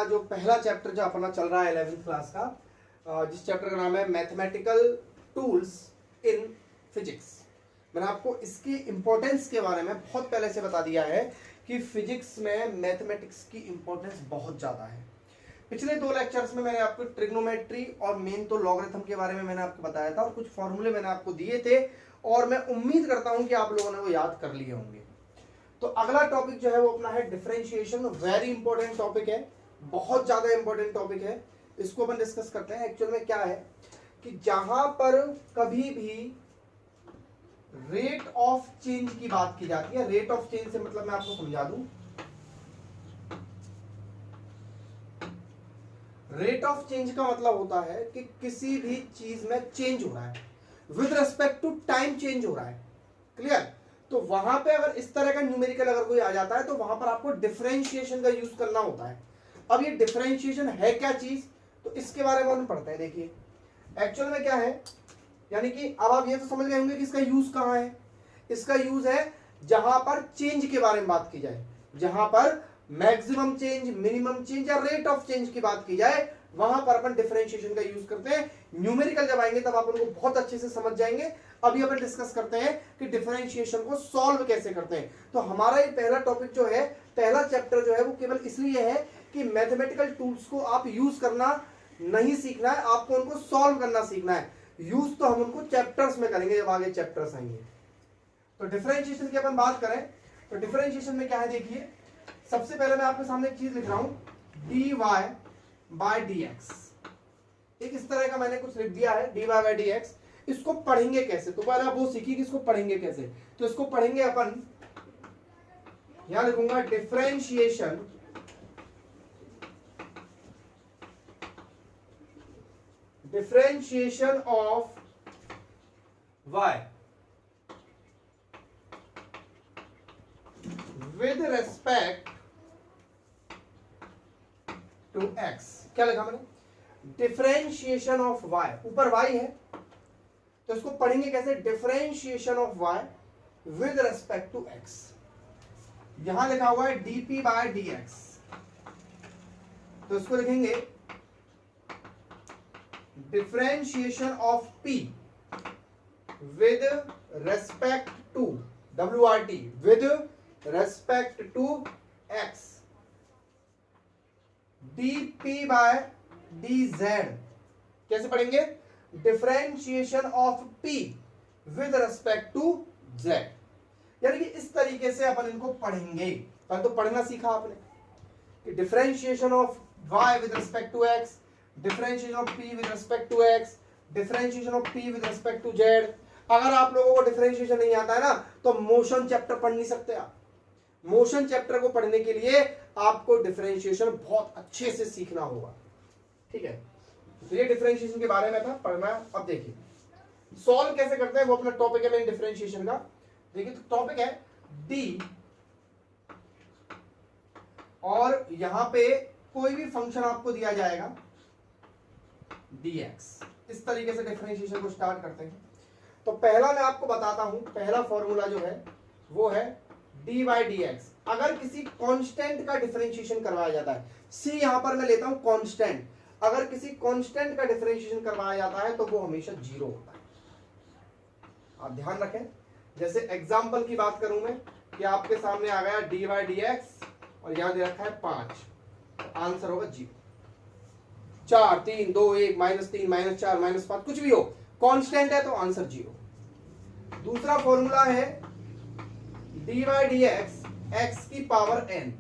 जो पहला चैप्टर जो अपना चल रहा है 11th क्लास का, जिस चैप्टर का नाम है मैथमेटिकल टूल्स इन फिजिक्स। मैंने आपको इसकी इंपॉर्टेंस के बारे में बहुत पहले से बता दिया है कि फिजिक्स में मैथमेटिक्स की इंपॉर्टेंस बहुत ज़्यादा है। पिछले 2 लेक्चर्स में मैंने आपको ट्रिग्नोमेट्री और मेन तो लॉगरिथम के बारे में मैंने आपको बताया था और कुछ फॉर्मूले मैंने आपको दिए थे और मैं उम्मीद करता हूं कि आप लोगों ने वो याद कर लिए होंगे। तो अगला टॉपिक जो है वो अपना है डिफरेंशिएशन। वेरी इंपॉर्टेंट टॉपिक है, बहुत ज्यादा इंपॉर्टेंट टॉपिक है। इसको अपन डिस्कस करते हैं। एक्चुअल में क्या है कि जहां पर कभी भी रेट ऑफ चेंज की बात की जाती है, रेट ऑफ चेंज से मतलब मैं आपको समझा दूं, रेट ऑफ चेंज का मतलब होता है कि किसी भी चीज में चेंज हो रहा है, with respect to time change हो रहा है। क्लियर? तो वहां पे अगर इस तरह का न्यूमेरिकल अगर कोई आ जाता है तो वहां पर आपको डिफरेंशिएशन का यूज करना होता है। अब ये डिफरेंशिएशन है क्या चीज, तो इसके बारे में हम पढ़ते हैं। देखिए एक्चुअल में क्या है, यानी कि अब आप ये तो समझ गए होंगे कि इसका यूज कहां है। इसका यूज है जहां पर चेंज के बारे में बात की जाए, जहां पर मैक्सिमम चेंज, मिनिमम चेंज या रेट ऑफ चेंज की बात की जाए, वहां पर अपन डिफरेंशिएशन का यूज करते हैं। न्यूमेरिकल जब आएंगे तब आप उनको बहुत अच्छे से समझ जाएंगे। अभी अपन डिस्कस करते हैं कि डिफरेंशिएशन को सॉल्व कैसे करते हैं। तो हमारा ये पहला टॉपिक जो है, पहला चैप्टर जो है वो केवल इसलिए है कि मैथमेटिकल टूल्स को आप यूज करना नहीं सीखना है, आपको उनको सॉल्व करना सीखना है। यूज तो हम उनको चैप्टर्स में करेंगे जब आगे चैप्टर्स आएंगे। तो डिफरेंशिएशन की अपन बात करें तो डिफरेंशिएशन में क्या है, देखिए सबसे पहले मैं आपके सामने एक चीज लिख रहा हूं, dy बाय dx। एक इस तरह का मैंने कुछ लिख दिया है, dy बाय dx। इसको पढ़ेंगे कैसे, तो पहले आप वो सीखिए कि इसको पढ़ेंगे कैसे। तो इसको पढ़ेंगे अपन, यहां लिखूंगा differentiation of y with respect to x। क्या लिखा मैंने, डिफरेंशिएशन ऑफ y, ऊपर y है तो इसको पढ़ेंगे कैसे, differentiation of y with respect to x। यहां लिखा हुआ है dp बाय dx, तो इसको लिखेंगे differentiation of p with respect to wrt, with respect to x, dp by dz। कैसे पढ़ेंगे, differentiation of p with respect to z। यानी कि इस तरीके से अपन इनको पढ़ेंगे। पर तो पढ़ना सीखा आपने कि differentiation of y with respect to x, differentiation of p with respect to x, differentiation of p with respect to z। अगर आप लोगों को डिफरेंशिएशन नहीं आता है ना तो मोशन चैप्टर पढ़ नहीं सकते आप। मोशन चैप्टर को पढ़ने के लिए आपको डिफरेंशिएशन बहुत अच्छे से सीखना होगा। ठीक है, तो ये डिफरेंशिएशन के बारे में था पढ़ना। अब देखिए सॉल्व कैसे करते हैं, वो अपना टॉपिक है मेन डिफरेंशिएशन का। देखिए तो टॉपिक है डी, और यहां पे कोई भी फंक्शन आपको दिया जाएगा dx। इस तरीके से डिफरेंशिएशन को स्टार्ट करते हैं। तो पहला मैं आपको बताता हूं, पहला फॉर्मूला जो है वो है डी बाई डी एक्स। अगर किसी कांस्टेंट का डिफरेंशिएशन करवाया जाता है, सी यहां पर मैं लेता हूं कांस्टेंट, अगर किसी कांस्टेंट का डिफरेंशिएशन करवाया जाता है तो वो हमेशा 0 होता है। आप ध्यान रखें, जैसे एग्जांपल की बात करूं मैं कि आपके सामने आ गया डी बाई डी एक्स और यहां दे रखा है 5, तो आंसर होगा 0। 4 3 2 1 -3 -4 -5 कुछ भी हो, कांस्टेंट है तो आंसर 0। दूसरा फॉर्मूला है D by D X X की power n,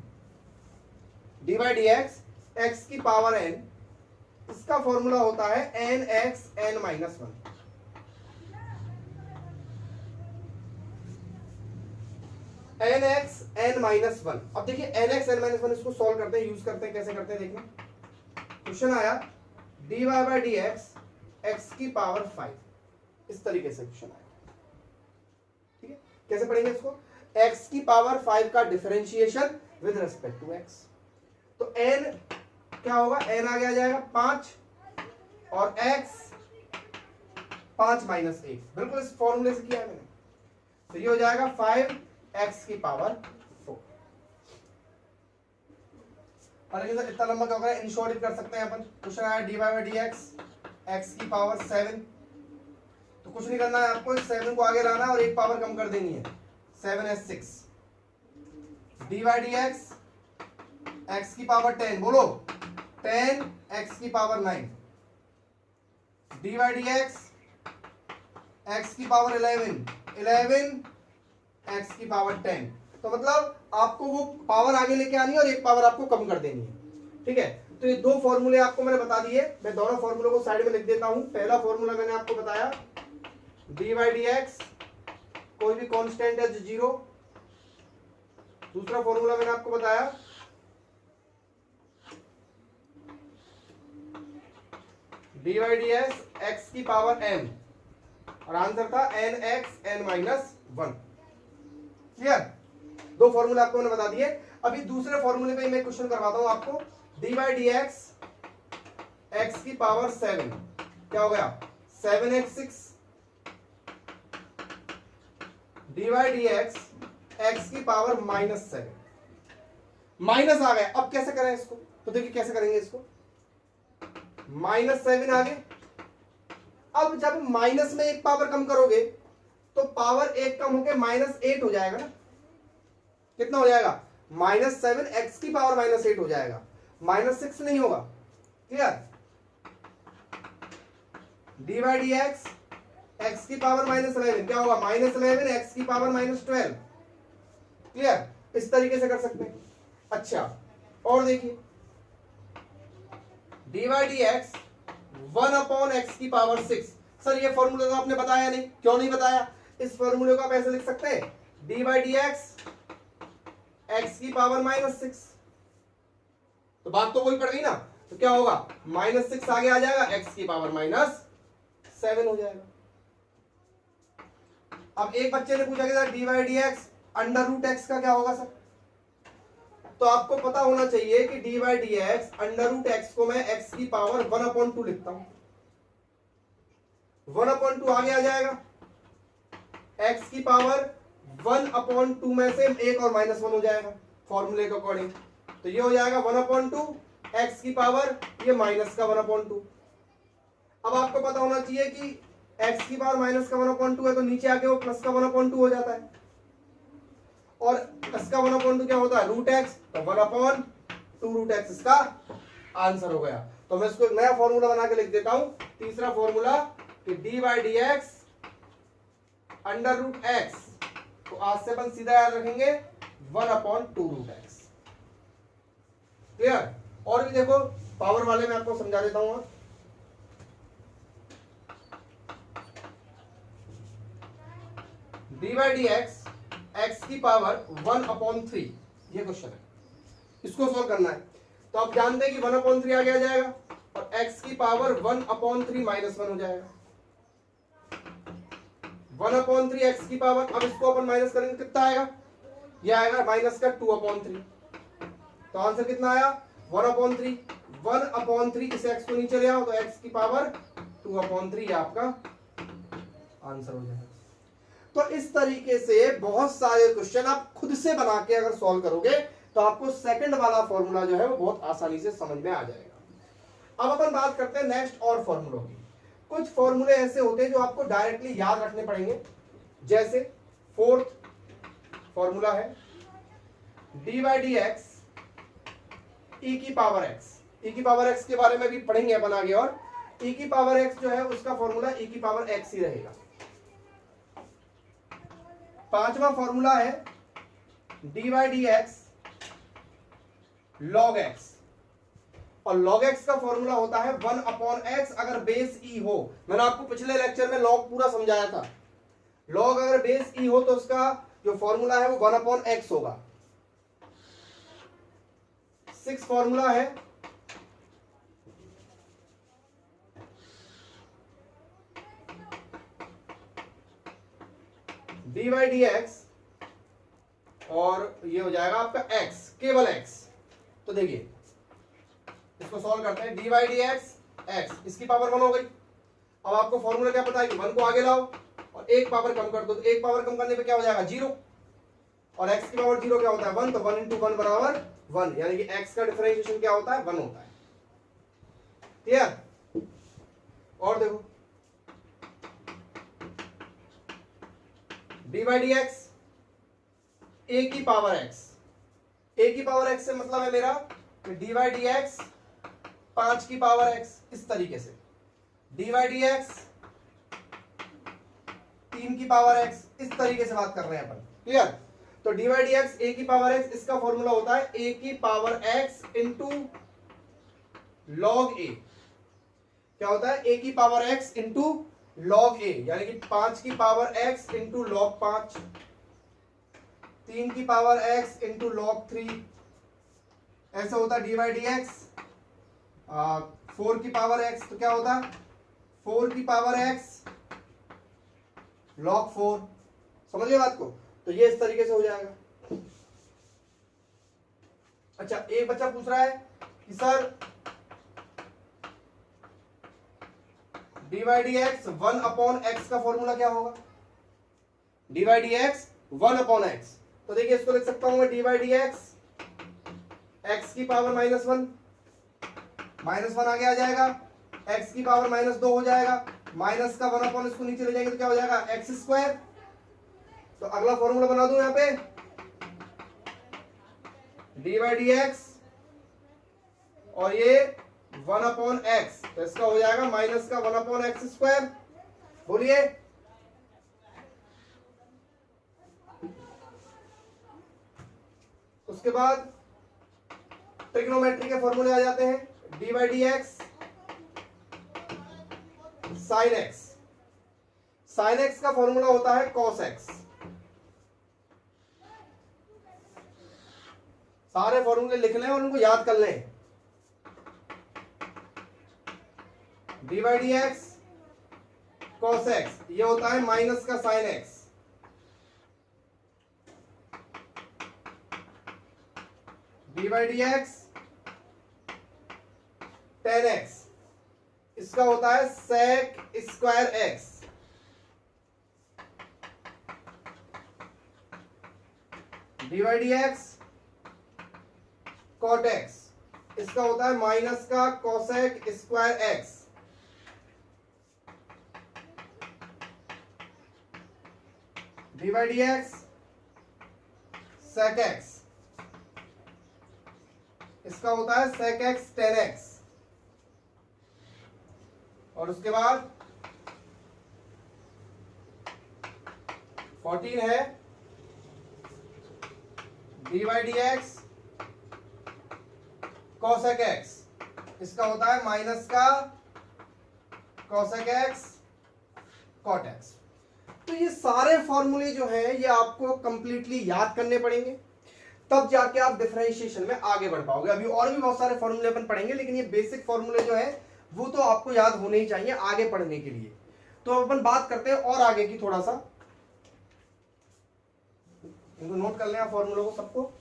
D by D X X की पावर n, इसका फॉर्मूला होता है nx n minus 1। nx n minus 1। अब देखिए nx n माइनस 1 इसको सॉल्व करते हैं, यूज करते हैं। कैसे करते हैं देखिए, क्वेश्चन आया D Y by D X X की पावर 5, इस तरीके से क्वेश्चन आया। ठीक है, कैसे पढ़ेंगे इसको, x की पावर 5 का differentiation with respect to x। तो n क्या होगा, n आगे आ जाएगा 5 और x 5 माइनस 1, बिल्कुल इस फॉर्मूले से किया है मैंने। तो ये हो जाएगा 5x की पावर 4। और लेकिन सर इतना लंबा क्या होगा, इन शॉर्ट कर सकते हैं अपन। क्वेश्चन आया dy बाई डी एक्स की पावर 7, तो कुछ नहीं करना है आपको, 7 को आगे लाना है और एक पावर कम कर देनी है, 7s6 dy by D x की पावर 10, बोलो 10 x की power 9 dy by D x की पावर 11 x की पावर 10। तो मतलब आपको वो पावर आगे लेके आनी है और एक पावर आपको कम कर देनी है, ठीक है। तो ये दो फॉर्मूले आपको मैंने बता दिए, मैं दोनों फॉर्मूलों को साइड में लिख देता हूं। पहला फॉर्मूला मैंने आपको बताया डी बाई डी एक्स, कोई भी कांस्टेंट है 0। दूसरा फॉर्मूला मैंने आपको बताया डी बाई डी एक्स की पावर n, और आंसर था n x n minus 1। Clear, दो फॉर्मूले आपको मैंने बता दिए। अभी दूसरे फॉर्मूले पे मैं क्वेश्चन करवाता हूं आपको, डी बाई डी एक्स की पावर 7, क्या हो गया 7x6 D by D x की पावर -7, माइनस आ गया। अब कैसे करें इसको, तो देखिए कैसे करेंगे इसको, -7 आ गए। अब जब माइनस में एक पावर कम करोगे तो पावर एक कम होके -8 हो जाएगा ना, कितना हो जाएगा -7 x की पावर -8 हो जाएगा, -6 नहीं होगा। Clear, D by D x की पावर -11 क्या होगा -11 x की पावर -12। क्लियर, इस तरीके से कर सकते हैं। अच्छा, और देखिए D by D x 1/x की पावर 6। सर ये फॉर्मूला तो आपने बताया नहीं, क्यों नहीं बताया? इस फॉर्मूले को आप ऐसे लिख सकते हैं डी बाई डी एक्स की पावर -6, तो बात तो वही पड़ गई ना। तो क्या होगा -6 आगे आ जाएगा, x की पावर -7 हो जाएगा। अब एक बच्चे ने पूछा कि sir D by D X under root X का क्या होगा सर? तो आपको पता होना चाहिए कि D by D X under root X को मैं x की पावर 1/2 लिखता हूं, 1/2 आगे आ जाएगा, x की पावर 1/2 में से एक और -1 हो जाएगा फॉर्मूले के अकॉर्डिंग। तो ये हो जाएगा 1/2 x की पावर ये माइनस का 1/2। अब आपको पता होना चाहिए कि x की पावर माइनस का 1/2 है, तो नीचे आके वो प्लस का 1/2 हो जाता है, और प्लस का 1/2 क्या होता है रूट एक्स, तो 1/2 रूट एक्स इसका आंसर हो गया। तो मैं इसको एक नया फॉर्मूला बना के लिख देता हूं, तीसरा फॉर्मूला कि D by D X under root X, तो आज से अपन सीधा याद रखेंगे 1/2 रूट एक्स। क्लियर, और भी देखो पावर वाले में आपको समझा देता हूं। डी बाई डी एक्स की पावर 1/3, ये क्वेश्चन है, इसको सोल्व करना है। तो आप जानते हैं कि 1/3 आगे आ जाएगा और x की पावर 1/3 -1 हो जाएगा, 1/3 x की पावर। अब इसको अपन माइनस करेंगे कितना आएगा, ये आएगा माइनस का 2/3। तो आंसर कितना आया 1/3, 1/3 इस x को नीचे ले आओ तो x की पावर 2/3 आपका आंसर हो जाएगा। तो इस तरीके से बहुत सारे क्वेश्चन आप खुद से बना के अगर सॉल्व करोगे तो आपको सेकंड वाला फॉर्मूला जो है वो बहुत आसानी से समझ में आ जाएगा। अब अपन बात करते हैं नेक्स्ट और फॉर्मूलों की। कुछ फॉर्मूले ऐसे होते हैं जो आपको डायरेक्टली याद रखने पड़ेंगे, जैसे फोर्थ फॉर्मूला है डी बाई डी एक्स ई की पावर एक्स। ई की पावर एक्स के बारे में भी पढ़ेंगे अपन आगे, और ई की पावर एक्स जो है उसका फॉर्मूला ई की पावर एक्स ही रहेगा। पांचवा फॉर्मूला है D by D x log x, और लॉग एक्स का फॉर्मूला होता है 1/x अगर बेस ई हो। मैंने आपको पिछले लेक्चर में लॉग पूरा समझाया था, लॉग अगर बेस ई हो तो उसका जो फॉर्मूला है वो 1/x होगा। 6 फॉर्मूला है डी बाई डी एक्स, और ये हो जाएगा आपका x, केवल x। तो देखिए इसको सॉल्व करते हैं, डी बाई डी एक्स इसकी पावर 1 हो गई। अब आपको फॉर्मूला क्या पता है कि 1 को आगे लाओ और एक पावर कम कर दो, तो एक पावर कम करने पे क्या हो जाएगा 0। और x की पावर 0 क्या होता है 1, तो 1 इंटू 1 बराबर 1, यानी कि x का डिफरेंशिएशन क्या होता है 1 होता है। क्लियर? और देखो dy dx a की पावर x, a की पावर x से मतलब है मेरा dy dx 5 की पावर x, इस तरीके से dy dx 3 की पावर x, इस तरीके से बात कर रहे हैं अपन। क्लियर? तो dy dx a की पावर x, इसका फॉर्मूला होता है a की power x into log a। क्या होता है a की power x into log a, यानी कि 5 की पावर x इंटू लॉग 5, 3 की पावर x इंटू लॉग 3, ऐसा होता है dy dx 4 की पावर x, तो क्या होता है 4 की पावर x log 4। समझ गए बात को? तो ये इस तरीके से हो जाएगा। अच्छा, एक बच्चा पूछ रहा है कि sir dy dx 1 upon x का फॉर्मूला क्या होगा? dy dx 1 अपॉन x, तो देखिए इसको लिख सकता हूं मैं dy dx x की पावर -1, -1 आगे आ जाएगा, x की पावर -2 हो जाएगा, माइनस का 1 अपॉन इसको नीचे ले जाएंगे तो क्या हो जाएगा एक्स स्क्वायर। तो अगला फॉर्मूला बना दूं यहां पे dy dx और ये 1 अपॉन एक्स, तो इसका हो जाएगा माइनस का 1 अपॉन एक्स स्क्वायर। बोलिए उसके बाद ट्रिग्नोमेट्री के फॉर्मूले आ जाते हैं dy dx sine x, sign X का फॉर्मूला होता है कॉस एक्स। सारे फॉर्मूले लिख लें और उनको याद कर लें। dy dx cos x, ये होता है माइनस का sine x, dy dx tan x, इसका होता है sec square x, dy dx cot x, इसका होता है माइनस का cosec square x, dy dx sec x, इसका होता है sec x tan x। और उसके बाद 14 है dy dx cosec x, इसका होता है माइनस का cosec x cot x। तो ये सारे फॉर्मूले जो हैं ये आपको कंप्लीटली याद करने पड़ेंगे, तब जाके आप डिफरेंशिएशन में आगे बढ़ पाओगे। अभी और भी बहुत सारे फॉर्मूले अपन पढ़ेंगे, लेकिन ये बेसिक फॉर्मूले जो है वो तो आपको याद होने ही चाहिए आगे पढ़ने के लिए। तो अपन बात करते हैं और आगे की, थोड़ा सा इनको नोट कर लें फॉर्मूलों को सबको।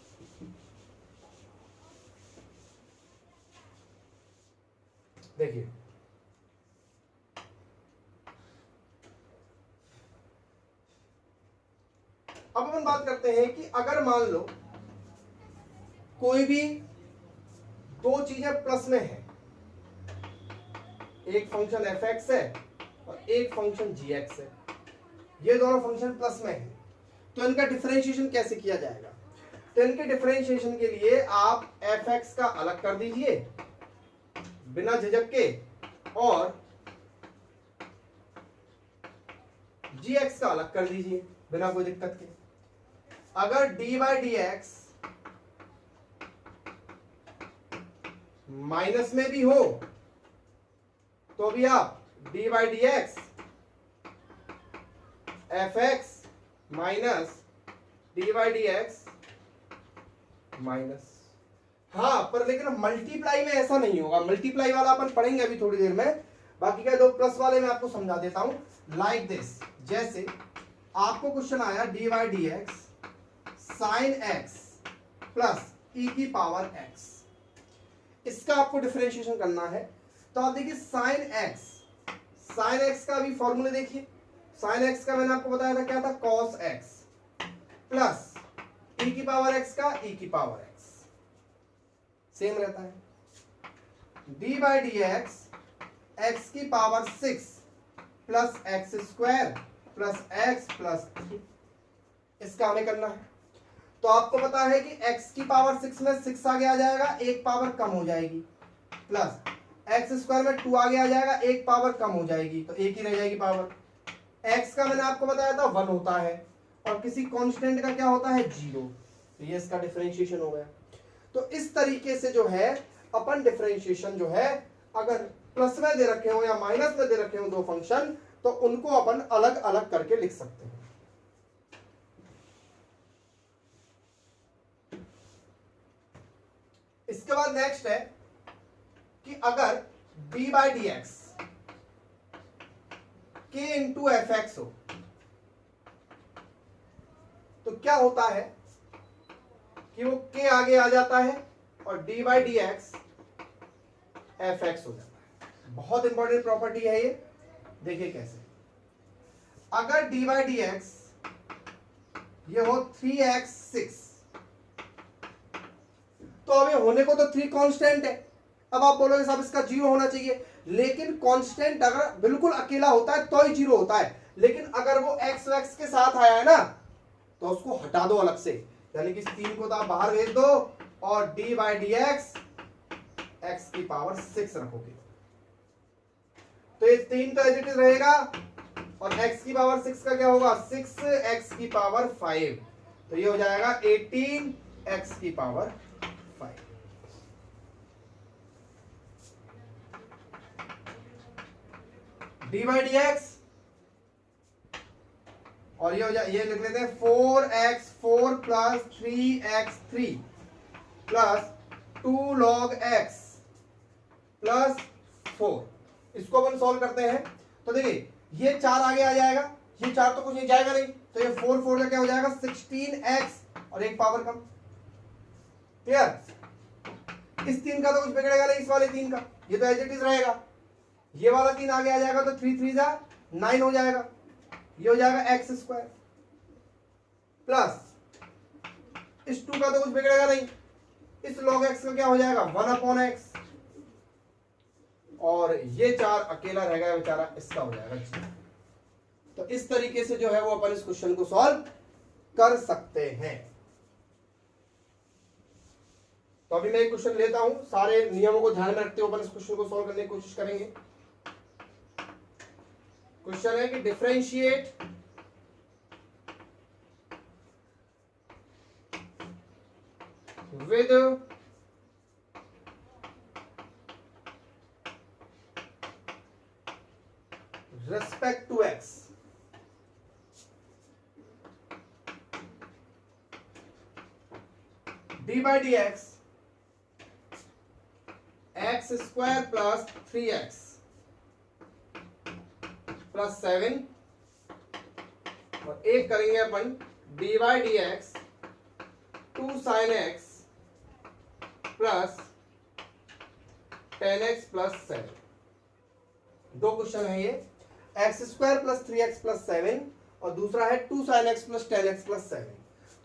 देखिए अब अपन बात करते हैं कि अगर मान लो कोई भी दो चीजें प्लस में है, एक फंक्शन f(x) है और एक फंक्शन g(x) है, ये दोनों फंक्शन प्लस में है, तो इनका डिफरेंशिएशन कैसे किया जाएगा? तो इनके डिफरेंशिएशन के लिए आप f(x) का अलग कर दीजिए बिना झिझक के, और g(x) का अलग कर दीजिए बिना कोई दिक्कत के। अगर dy dx माइनस में भी हो तो भी आप dy dx f(x) minus dy dx minus, हाँ पर लेकिन मल्टीप्लाई में ऐसा नहीं होगा। मल्टीप्लाई वाला अपन पढ़ेंगे अभी थोड़ी देर में, बाकी का दो प्लस वाले मैं आपको समझा देता हूं। लाइक दिस, जैसे आपको क्वेश्चन आया dy dx sine x plus e की पावर x, इसका आपको डिफरेंशिएशन करना है। तो आप देखिए साइन x का भी फॉर्मूले देखिए। साइन x का मैंने आपको बताया था क्या था, cos x प्लस डी की पावर एक्स का ई की पावर एक्स सेम रहता है। D by D X X की power 6 plus X square plus X plus 3, इसका हमें करना है। तो आपको पता है कि x की पावर 6 में 6 आगे आ जाएगा, एक पावर कम हो जाएगी, प्लस एक्स स्क्वायर में 2 आगे आ जाएगा, एक पावर कम हो जाएगी, तो एक ही रह जाएगी पावर। x का मैंने आपको बताया था 1 होता है और किसी कांस्टेंट का क्या होता है 0, तो ये इसका डिफरेंशिएशन हो गया। तो इस तरीके से जो है अपन डिफरेंशिएशन जो है अगर प्लस में दे रखे हो या माइनस में दे रखे हो दो फंक्शन, तो उनको अपन अलग अलग करके लिख सकते हैं। इसके बाद नेक्स्ट है कि अगर d बाई डी एक्स के इंटू एफ एक्स हो तो क्या होता है कि वो k आगे आ जाता है और d by D X F x हो जाता है। बहुत इंपॉर्टेंट प्रॉपर्टी है ये, देखिए कैसे। अगर d बाई डी एक्स ये हो 3x6, तो अभी होने को तो 3 कांस्टेंट है। अब आप बोलोगे साहब इसका 0 होना चाहिए, लेकिन कांस्टेंट अगर बिल्कुल अकेला होता है तो ही 0 होता है, लेकिन अगर वो x वैक्स के साथ आया है ना तो उसको हटा दो अलग से, यानी कि 3 को तो आप बाहर भेज दो और d by D X X की पावर 6 रखोगे, तो ये 3 तो एज इट इज रहेगा और x की पावर 6 का क्या होगा 6x की पावर 5, तो ये हो जाएगा 18x की power 5। D by D x और ये हो जाए, ये लिख लेते हैं 4x4 plus 3x3 plus 2 log x plus 4। इसको अपन सॉल्व करते हैं तो देखिए ये 4 आगे आ जाएगा, ये 4 तो कुछ नहीं जाएगा नहीं, तो ये 4 का क्या हो जाएगा 16x और एक पावर कम। क्लियर? इस 3 का तो कुछ बिगड़ेगा नहीं, इस वाले 3 का, ये तो एज इट इज रहेगा। ये वाला 3 आगे आ जाएगा तो 3 3 जा 9 हो जाएगा, ये हो जाएगा एक्स स्क्वायर प्लस इस 2 का तो कुछ बिगड़ेगा नहीं, इस log x का क्या हो जाएगा 1/x और ये 4 अकेला रह गया बेचारा, इसका हो जाएगा 0। तो इस तरीके से जो है वो अपन इस क्वेश्चन को सॉल्व कर सकते हैं। तो अभी मैं एक क्वेश्चन लेता हूं, सारे नियमों को ध्यान में रखते हुए अपन इस क्वेश्चन को सॉल्व करने की कोशिश करेंगे। क्वेश्चन है कि differentiate with respect to x d by dx x square plus 3x plus 7 और एक करेंगे अपन d by dx 2 sin x plus 10x plus 7। दो क्वेश्चन है ये, x square plus 3x plus 7 और दूसरा है 2 sin x plus 10x plus 7।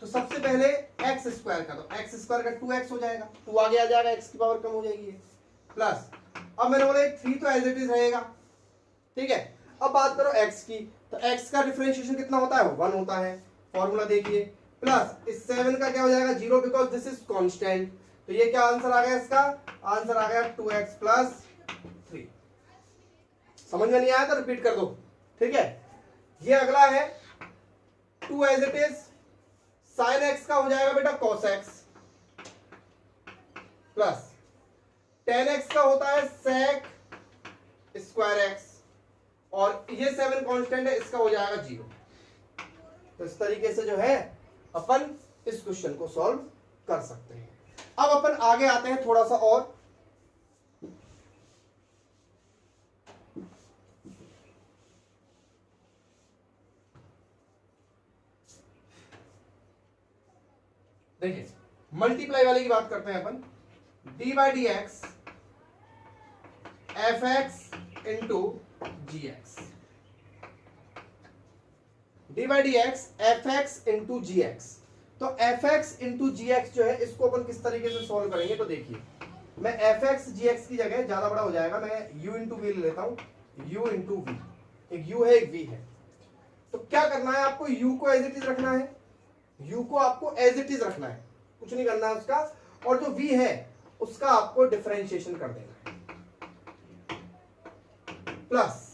तो सबसे पहले एक्स स्क्वायर का, तो एक्स स्क्वायर का 2x हो जाएगा, 2 आगे आ जाएगा, x की पावर कम हो जाएगी प्लस, अब मैंने बोला 3 तो एज इट इज रहेगा, ठीक है। अब बात करो x की, तो x का डिफरेंशिएशन कितना होता है 1 होता है, फॉर्मूला देखिए, प्लस इस 7 का क्या हो जाएगा 0 बिकॉज दिस इज कांस्टेंट, तो ये क्या आंसर आ गया, इसका आंसर आ गया 2x प्लस 3। समझ में नहीं आया तो रिपीट कर दो, ठीक है। ये अगला है 2 as it is sine X का हो जाएगा बेटा cos x प्लस 10x का होता है sec स्क्वायर x और ये 7 कांस्टेंट है, इसका हो जाएगा 0। तो इस तरीके से जो है अपन इस क्वेश्चन को सॉल्व कर सकते हैं। अब अपन आगे आते हैं थोड़ा सा और, देखिए मल्टीप्लाई वाले की बात करते हैं अपन, d by D X F X into G X, D by D X F X into G X. तो F X into G X जो है इसको अपन किस तरीके से सॉल्व करेंगे, तो देखिए मैं एफ एक्स जी एक्स की जगह ज्यादा बड़ा हो जाएगा, मैं यू इंटू वी ले लेता हूं, यू इंटू वी, एक यू है एक वी है। तो क्या करना है आपको, यू को एज इट इज रखना है, यू को आपको एज इट इज रखना है, कुछ नहीं करना है उसका, और जो वी है उसका आपको डिफरेंशिएशन कर देना है, प्लस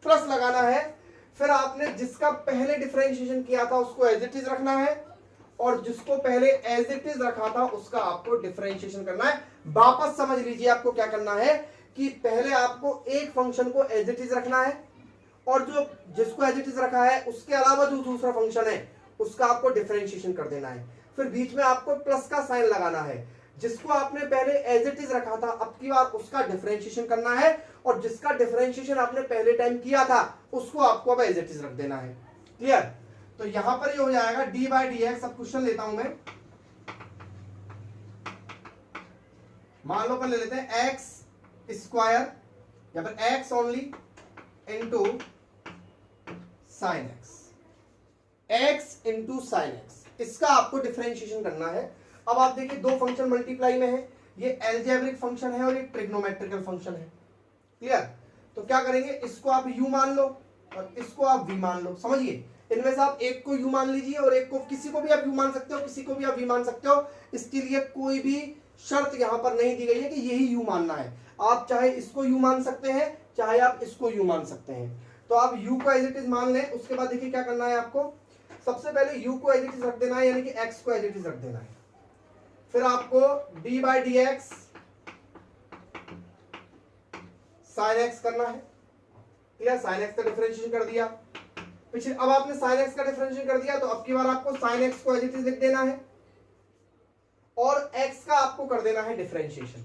प्लस लगाना है। फिर आपने जिसका पहले डिफरेंशिएशन किया था उसको एज इट इज रखना है, और जिसको पहले एज इट इज रखा था उसका आपको डिफरेंशिएशन करना है। वापस समझ लीजिए आपको क्या करना है कि पहले आपको एक फंक्शन को एज इट इज रखना है, और जो जिसको एज इट इज रखा है उसके अलावा जो दूसरा फंक्शन है उसका आपको डिफरेंशिएशन कर देना है। फिर बीच में आपको प्लस का साइन लगाना है, जिसको आपने पहले एज इट इज रखा था अब की बार उसका डिफरेंशिएशन करना है, और जिसका डिफरेंशिएशन आपने पहले टाइम किया था उसको आपको अब एज इट इज रख देना है। क्लियर? तो यहां पर ये हो जाएगा डी बाई डी एक्स। अब क्वेश्चन लेता हूं मैं, मान लो अपन ले लेते हैं एक्स स्क्वायर या फिर x only into sine x, x into sine x, इसका आपको डिफरेंशिएशन करना है। अब आप देखिए दो फंक्शन मल्टीप्लाई में है, ये एल्जेब्रिक फंक्शन है और ये ट्रिग्नोमेट्रिकल फंक्शन है। क्लियर? तो क्या करेंगे, इसको आप u मान लो और इसको आप v मान लो। समझिए, इनमें से आप एक को u मान लीजिए और एक को, किसी को भी आप u मान सकते हो, किसी को भी आप v मान सकते हो। इसके लिए कोई भी शर्त यहां पर नहीं दी गई है कि यही u मानना है। आप चाहे इसको u मान सकते हैं, चाहे आप इसको u मान सकते हैं। तो आप u को एज इट इज मान लें। उसके बाद देखिए क्या करना है आपको, सबसे पहले u को एज इट इज रख देना है, यानी कि x को एज इट इज रख देना है। फिर आपको d by D x sine x करना है। क्लियर? साइन एक्स का डिफरेंशिएशन कर दिया। पिछले अब आपने साइन एक्स का डिफरेंशिएशन कर दिया, तो अब की बार आपको साइन एक्स को एज इट इज लिख देना है और x का आपको कर देना है डिफरेंशिएशन।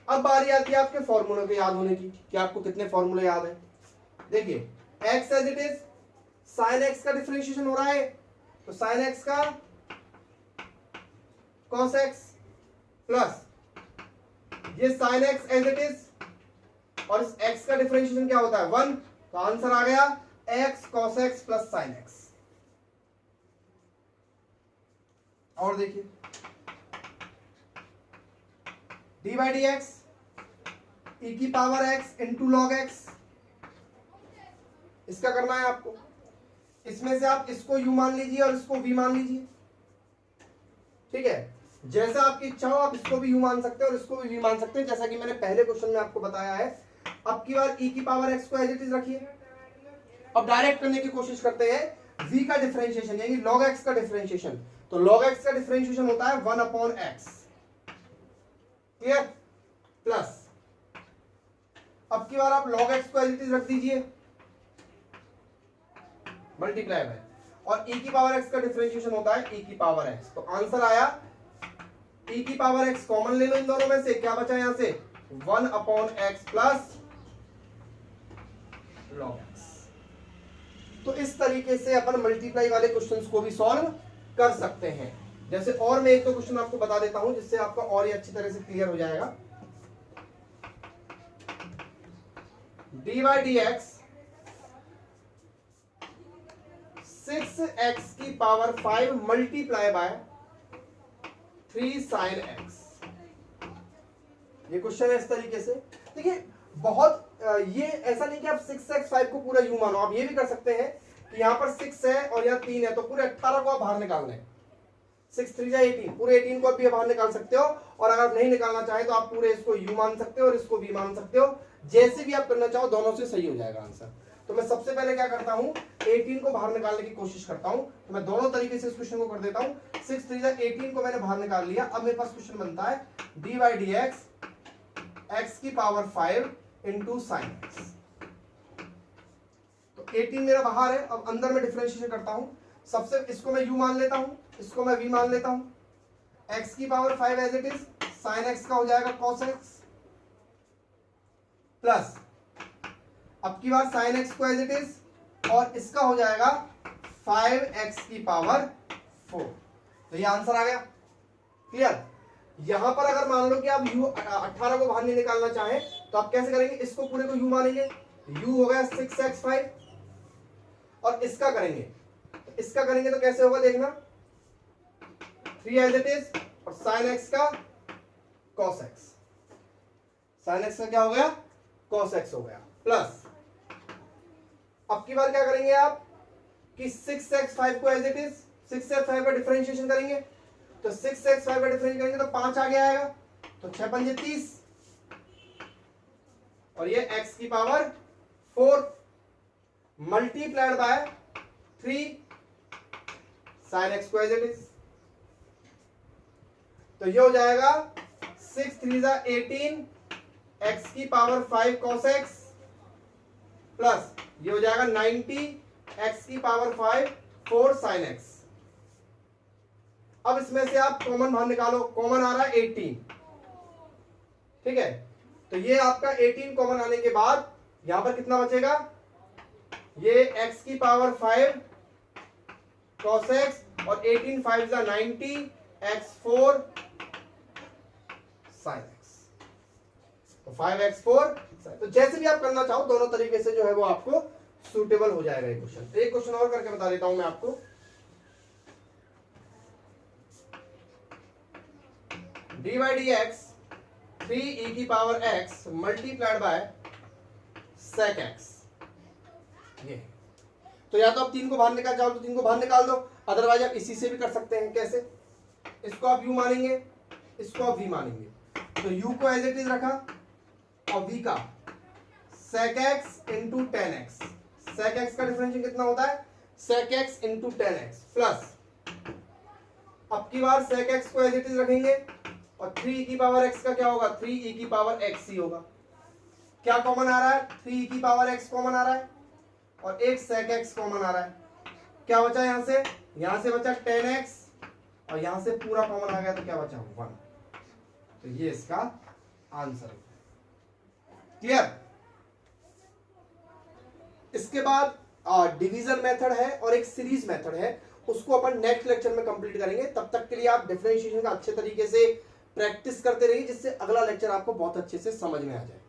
अब बारी आती है आपके फॉर्मूले के याद होने की कि आपको कितने फॉर्मूले याद है। देखिए x as it is, sine X का डिफरेंशिएशन हो रहा है तो साइन एक्स का cos x प्लस ये sine X as it is, और इस x का डिफरेंशिएशन क्या होता है 1, तो आंसर आ गया x cos x plus sine x. और देखिए डी बाई डी एक्स ई की power x into log x, इसका करना है आपको। इसमें से आप इसको u मान लीजिए और इसको v मान लीजिए। ठीक है, जैसा आपकी इच्छा हो आप इसको भी u मान सकते हैं और इसको भी v मान सकते हैं, जैसा कि मैंने पहले क्वेश्चन में आपको बताया है। अब की बार e की पावर x को एज इट इज रखिए। अब डायरेक्ट करने की कोशिश करते हैं v का डिफरेंशिएशन यानी log x का डिफरेंशिएशन। तो log x का डिफरेंशिएशन होता है 1 अपॉन x। क्लियर? प्लस अब की बार आप log x को एज इट इज रख दीजिए मल्टीप्लाई बाय, और e की पावर x का डिफरेंशिएशन होता है e की पावर x। तो आंसर आया e की पावर x कॉमन ले लो इन दोनों में से, क्या बचा यहां से 1 upon x plus log x। तो इस तरीके से अपन मल्टीप्लाई वाले क्वेश्चंस को भी सॉल्व कर सकते हैं। जैसे और मैं एक तो क्वेश्चन आपको बता देता हूं जिससे आपका और ही अच्छी तरह से क्लियर हो जाएगा। D by D X 6x की power 5 multiply by 3 sine x। ये क्वेश्चन है इस तरीके से। देखिए बहुत ये ऐसा नहीं कि आप 6x5 को पूरा u मानो, आप ये भी कर सकते हैं कि यहाँ पर 6 है और यहाँ 3 है तो पूरे 18 को आप बाहर निकाल लें। 6 3 18, पूरे 18 को आप भी बाहर निकाल सकते हो, और अगर आप नहीं निकालना चाहे तो आप पूरे इसको u मान सकते हो और इसको v मान सकते हो। जैसे भी आप करना चाहो दोनों से सही हो जाएगा आंसर। तो मैं सबसे पहले क्या करता हूं, 18 को बाहर निकालने की कोशिश करता हूं। तो मैं दोनों तरीके से इस क्वेश्चन को कर देता हूं। 6 3 18 को मैंने बाहर निकाल लिया। अब मेरे पास क्वेश्चन बनता है D by D X X की पावर 5 इंटू साइन एक्स। तो 18 मेरा बाहर है, अब अंदर में डिफरेंशिएशन करता हूं। सबसे इसको मैं u मान लेता हूं, इसको मैं v मान लेता हूं। x की power 5 as it is, sine x का हो जाएगा cos x प्लस अब की बार साइन x को एज इट इज, और इसका हो जाएगा 5x की पावर 4। तो ये आंसर आ गया। क्लियर? यहां पर अगर मान लो कि आप u 18 को बाहर नहीं निकालना चाहें तो आप कैसे करेंगे, इसको पूरे को u मानेंगे, u हो गया 6x5, और इसका करेंगे इसका करेंगे तो कैसे होगा देखना, 3 एज इट इज और साइन एक्स का कॉस एक्स, साइन एक्स का क्या हो गया, कॉस एक्स हो गया, प्लस अब की बार क्या करेंगे आप कि 6x5 को एज इट इज 6x5 का डिफरेंशिएशन करेंगे, तो 6x5 का डिफरेंशिएशन करेंगे तो 5 आगे आएगा, तो 6 पंजे 30 और ये x की power 4 multiplied by 3 sine x को एज इट इज, तो ये हो जाएगा 6 3 18 x की पावर 5 cos x प्लस ये हो जाएगा 90 x की पावर 5 4 sin x। अब इसमें से आप कॉमन बाहर निकालो, कॉमन आ रहा है 18, ठीक है, तो ये आपका 18 कॉमन आने के बाद यहां पर कितना बचेगा, ये x की पावर 5 cos x और 18 5 90 x 4 sin x, तो 5x4, तो जैसे भी आप करना चाहो दोनों तरीके से जो है वो आपको सूटेबल हो जाएगा ये क्वेश्चन। एक क्वेश्चन और करके बता देता हूं मैं आपको, D by D x 3e की power x multiplied by sec x, ये तो या तो आप 3 को बाहर निकाल चाहो तो 3 को बाहर निकाल दो, अदरवाइज आप इसी से भी कर सकते हैं। कैसे, इसको आप u मानेंगे, इसको आप v मानेंगे, तो u को एज इट इज रखा और v का sec x into ten x, sec x का डिफरेंशियल कितना होता है, sec x into ten x plus अब की बार sec x को एज इट इज रखेंगे और 3e की पावर x का क्या होगा, 3e की पावर x ही होगा, क्या कॉमन आ रहा है, 3e की पावर x कॉमन आ रहा है और एक sec x कॉमन आ रहा है, क्या बचा यहां से बचा 10x और यहां से पूरा कॉमन आ गया तो क्या बचा 1, तो ये इसका आंसर है। क्लियर, इसके बाद डिवीजन मेथड है और एक सीरीज मेथड है, उसको अपन नेक्स्ट लेक्चर में कंप्लीट करेंगे। तब तक के लिए आप डिफरेंशिएशन का अच्छे तरीके से प्रैक्टिस करते रहिए, जिससे अगला लेक्चर आपको बहुत अच्छे से समझ में आ जाए।